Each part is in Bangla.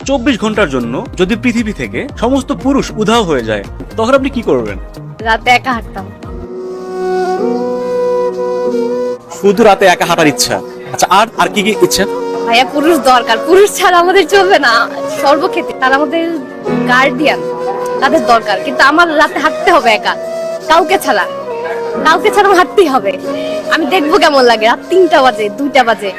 24 ঘন্টার জন্য যদি পৃথিবী থেকে সমস্ত পুরুষ উধাও হয়ে যায়, তখন আপনি কি করবেন? রাতে একা হাঁটতাম। শুধু রাতে একা হাঁটার ইচ্ছা? আচ্ছা, আর আর কি কি ইচ্ছা? ভাইয়া পুরুষ দরকার, পুরুষ ছাড়া আমাদের চলবে না সর্বক্ষেত্রে। তারা আমাদের গার্ডিয়ান, তাদের দরকার। কিন্তু আমার রাতে হাঁটতে হবে একা, কাউকে ছাড়া আমার হাঁটতেই হবে। আমি দেখবো কেমন লাগে রাত 3টা বাজে 2টা বাজে।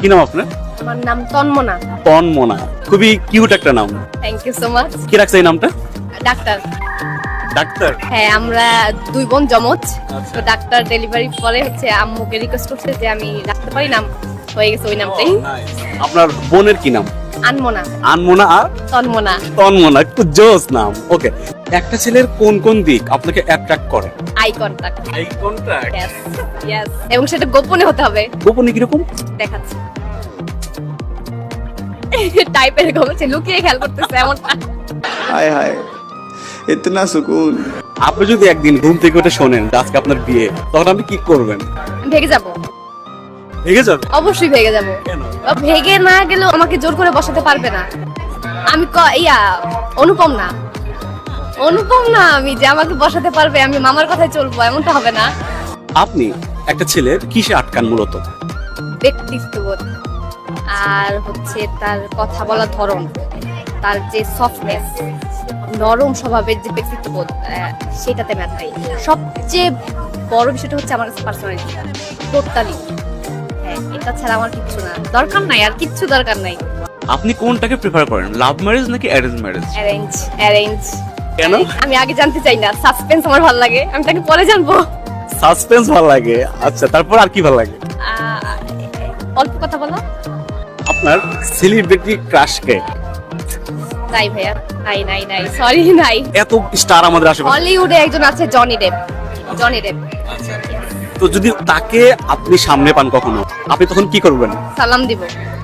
কি নাম আপনার? আমার নাম তন্মনা। তন্মনা, খুবই কিউট একটা নাম। Thank you so much. কি রাখছে এই নামটা? ডাক্তার। ডাক্তার? হ্যাঁ, আমরা 2 বোন জমজ। আচ্ছা। তো ডাক্তার ডেলিভারি পরে হচ্ছে আম্মুকে রিকোয়েস্ট করছে যে আমি রাখতে পারি, নাম হয়ে গেছে ওই নামটাই। আপনার বোনের কি নাম? আনমনা। আনমনা আর তন্মনা। তন্মনা, একটু জোস নাম। ওকে, একটা ছেলের কোন কোন দিক আপনাকে অ্যাট্রাক্ট করে? Eye contact. Eye contact? Yes yes, এবং সেটা গোপনে হতে হবে। গোপনে কিরকম? দেখাচ্ছি। টাইপের গোপনে লুকিয়ে খেয়াল করতেছে এমনটা। हाय हाय इतना सुकून। আপনি যদি একদিন ঘুম থেকে উঠে শোনেন যে আজকে আপনার বিয়ে, তখন আপনি কি করবেন? ভেগে যাব, ভেগে যাবে? অবশ্যই ভেগে যাব। কেন? ভেগে না গেলেও আমাকে জোর করে বসাতে পারবে না। আমি অনুপম না আমি যে আমাকে বসাতে পারবে, আমি মামার কথায় চলবো, এমনটা হবে না। আপনি একটা ছেলের কিসে আটকান মূলত? ব্যক্তিত্ববোধ, আর হচ্ছে তার কথা বলার ধরন, তার যে সফটনেস, নরম স্বভাবের যে ব্যক্তিত্ববোধ, সেটাতে ম্যাথাই। সবচেয়ে বড় বিষয়টা হচ্ছে আমার কাছে পার্সোনালিটি, টোটালি। হ্যাঁ, এটা ছাড়া আমার কিচ্ছু না, দরকার নাই, আর কিচ্ছু দরকার নাই। আপনি কোনটাকে প্রেফার করেন, লাভ ম্যারেজ নাকি অ্যারেঞ্জ ম্যারেজ? অ্যারেঞ্জ। কেন? আমি আগে জানতে চাই না, সাসপেন্স আমার ভালো লাগে, আমি তাকে পরে জানবো। সাসপেন্স ভালো লাগে? আচ্ছা, তারপর আর কি ভালো লাগে? অল্প কথা বলো। আপনার সেলিব্রিটি ক্রাশ কে? নাই ভাইয়া, নাই, সরি, নাই। এত স্টার আমাদের আশেপাশে, হলিউডে একজন আছে, জনি ডেপ। তো যদি তাকে আপনি সামনে পান কখনো, আপনি তখন কি করবেন? সালাম দিব,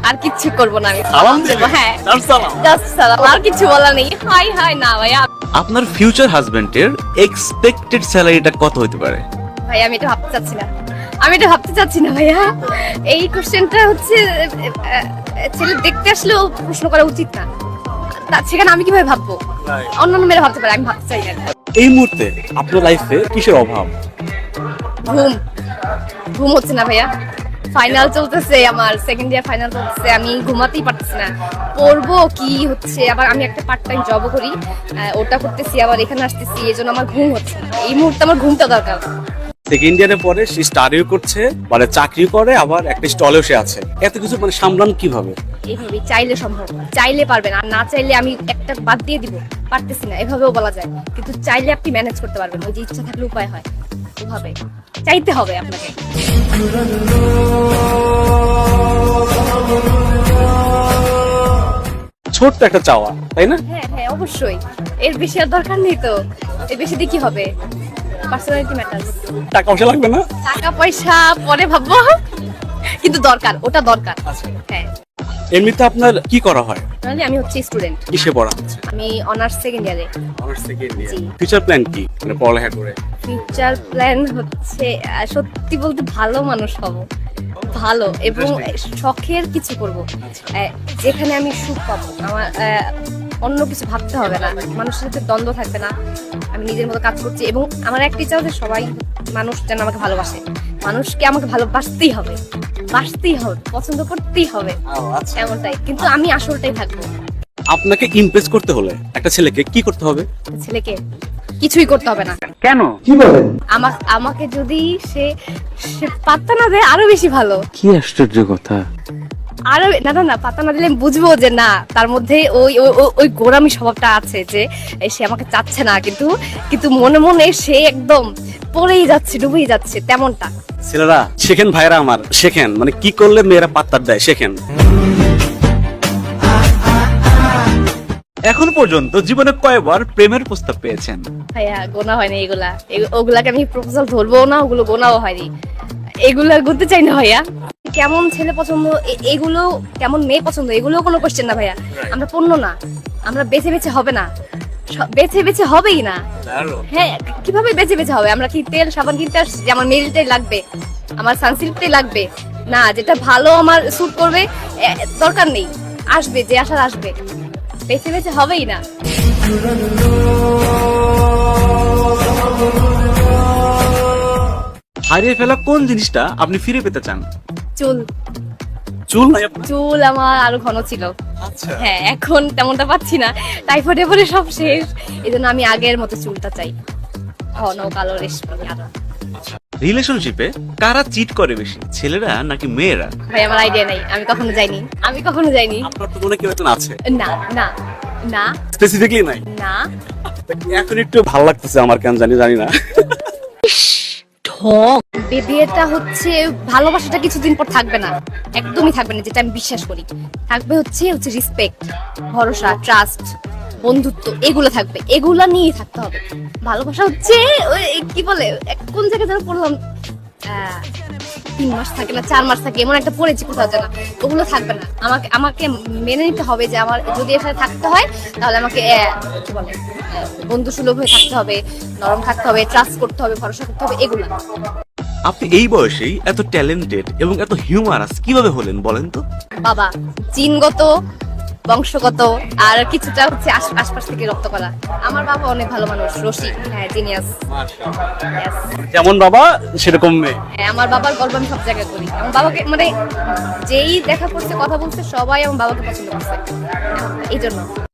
আর কিচ্ছু করবো না আমি। সালাম দেব, দিবেন? হ্যাঁ, তার সালাম? জাস্ট সালাম, আর কিছু বলা নেই। হাই না ভাইয়া। আপনার ফিউচার হাজবেন্ডের এক্সপেক্টেড স্যালারিটা কত হতে পারে? ভাই আমি এটা ভাবতে চাচ্ছি না ভাইয়া। এই কোশ্চেনটা হচ্ছে ছেলে দেখতে আসলেও প্রশ্ন করা উচিত না। সেখানে আমি কিভাবে ভাববো? অন্যান্য মেয়েরা ভাবতে পারে, আমি ভাবতে চাই না। এই মুহূর্তে আপনার লাইফে কিসের অভাব? ঘুম হচ্ছে না ভাইয়া। ফাইনাল চলতেছে, আমার সেকেন্ড ইয়ার ফাইনাল চলতেছে, আমি ঘুমাতেই পারতেছি না। পড়বো কি হচ্ছে, আবার আমি একটা পার্ট টাইম জবও করি, ওটা করতেছি, আবার এখানে আসতেছি, এই জন্য আমার ঘুম হচ্ছে না। এই মুহূর্তে আমার ঘুমটা দরকার। সেকেন্ড ইয়ারে পরে সে স্টাডিও করছে, মানে চাকরি করে, আবার একটা স্টলেও সে আছে। এত কিছু মানে সামলান কিভাবে? এইভাবে চাইলে সম্ভব, চাইলে পারবেন, আর না চাইলে আমি একটা বাদ দিয়ে দিব, পারতেছি না, এভাবেও বলা যায়। কিন্তু চাইলে আপনি ম্যানেজ করতে পারবেন, ওই যে ইচ্ছা থাকলে উপায় হয়। ওভাবে চাইতে হবে আপনাকে। ছোট্ট একটা চাওয়া, তাই না? হ্যাঁ, অবশ্যই। এর বেশি আর দরকার নেই তো। এর বেশি দিয়ে কি হবে? Personality matters. টাকা পয়সা লাগবে না? টাকা পয়সা পরে ভাববো, কিন্তু দরকার, ওটা দরকার। হ্যাঁ। এমনিতে আপনার কি করা হয়? তাহলে আমি হচ্ছে স্টুডেন্ট। কিসে পড়া হচ্ছে? আমি অনার্স সেকেন্ড ইয়ারে। Honours second year. জি। ফিউচার প্ল্যান কি, মানে পড়ালেখা করে? ফিউচার প্ল্যান হচ্ছে সত্যি বলতে ভালো মানুষ হব, ভালো এবং শখের কিছু করব, যেখানে আমি সুখ পাবো। আমার অন্য কিছু ভাবতে হবে না, মানুষের সাথে দ্বন্দ্ব থাকবে না, আমি নিজের মতো কাজ করছি। এবং আমার একটা ইচ্ছা হচ্ছে সবাই মানুষ যেন আমাকে ভালোবাসে। মানুষকে আমাকে ভালোবাসতেই হবে, পছন্দ করতেই হবে, এমনটাই। কিন্তু আমি আসলটাই থাকবো। আপনাকে ইমপ্রেস করতে হলে একটা ছেলেকে কি করতে হবে? ছেলেকে কিছুই করতে হবে না। কেন? কি বলেন? আমাকে যদি সে পাত্তা না দেয় আরো বেশি ভালো। কি আশ্চর্য কথা! আরো না পাত্তা না দিলে আমি বুঝবো যে না, তার মধ্যে ওই গোরামি স্বভাবটা আছে, যে সে আমাকে চাচ্ছে না, কিন্তু মনে মনে সে একদম পড়েই যাচ্ছে, ডুবেই যাচ্ছে, তেমনটা। ছেলেরা শেখেন, ভাইরা আমার শেখেন, মানে কি করলে মেয়েরা পাত্তা দেয় শেখেন। এখন পর্যন্ত জীবনে কয়বার প্রেমের প্রস্তাব পেয়েছেন? ভাইয়া গোনা হয়নি এগুলা, ওগুলাকে আমি প্রপোজাল ধরবো না, ওগুলো গোনাও হয়নি, এগুলা করতে চাই না ভাইয়া। কেমন ছেলে পছন্দ, এগুলো কেমন মেয়ে পছন্দ, এগুলো কোনো কোশ্চেন না ভাইয়া। আমরা পণ্য না, আমরা বেছে বেছে হবে না, বেছে বেছে হবেই না। হ্যাঁ, কিভাবে বেছে বেছে হবে? আমরা কি তেল সাবান কিনতে আসছি যে আমার মেরিটাই লাগবে, আমার সানসিল্কটাই লাগবে? না, যেটা ভালো আমার স্যুট করবে দরকার নেই, আসবে যে আসার আসবে, বেছে বেছে হবেই না। হারিয়ে ফেলা কোন জিনিসটা আপনি ফিরে পেতে চান? চুল। চুল নাই আপনার? চুল আমার আরো ঘন ছিল। আচ্ছা। হ্যাঁ, এখন তেমনটা পাচ্ছি না, টাইফয়েডে পরে সব শেষ। এই জন্য আমি আগের মতো চুলটা চাই, ঘন কালো রেশমি আরো। রিলেশনশিপে কারা চিট করে বেশি, ছেলেরা নাকি মেয়েরা? ভাই আমার আইডিয়া নাই, আমি কখনো যাইনি, আমি কখনো যাইনি। আপনার তো মনে কেউ একজন আছে, না না না স্পেসিফিকলি নাই? না। এখন একটু ভালো লাগতেছে আমার, কেন জানি না। বিয়েটা হচ্ছে, ভালোবাসাটা কিছুদিন পর থাকবে না, একদমই থাকবে না, যেটা আমি বিশ্বাস করি। থাকবে হচ্ছে রেসপেক্ট, ভরসা, ট্রাস্ট, বন্ধুত্ব, এগুলো থাকবে, এগুলা নিয়ে থাকতে হবে। ভালোবাসা হচ্ছে ওই কি বলে, কোন জায়গায় যেন পড়লাম, 3 মাস থাকে না 4 মাস থাকে, এমন একটা পড়েছি কোথাও যেন, ওগুলো থাকবে না। আমাকে আমাকে মেনে নিতে হবে যে আমার যদি এর সাথে থাকতে হয় তাহলে আমাকে কি বলে, বন্ধু সুলভ হয়ে থাকতে হবে, নরম থাকতে হবে, ট্রাস্ট করতে হবে, ভরসা করতে হবে, এগুলো। আপনি এই বয়সেই এত ট্যালেন্টেড এবং এত হিউমারাস কিভাবে হলেন বলেন তো? বাবা, জিনগত, বংশগত, আর কিছুটা হচ্ছে আশপাশ থেকে রপ্ত করা। আমার বাবা অনেক ভালো মানুষ, রসিক, হ্যাঁ, জিনিয়াস। যেমন বাবা সেরকম মেয়ে। হ্যাঁ, আমার বাবার গল্প আমি সব জায়গায় করি। আমার বাবাকে মানে যেই দেখা করছে, কথা বলছে, সবাই আমার বাবাকে পছন্দ করছে, এই জন্য।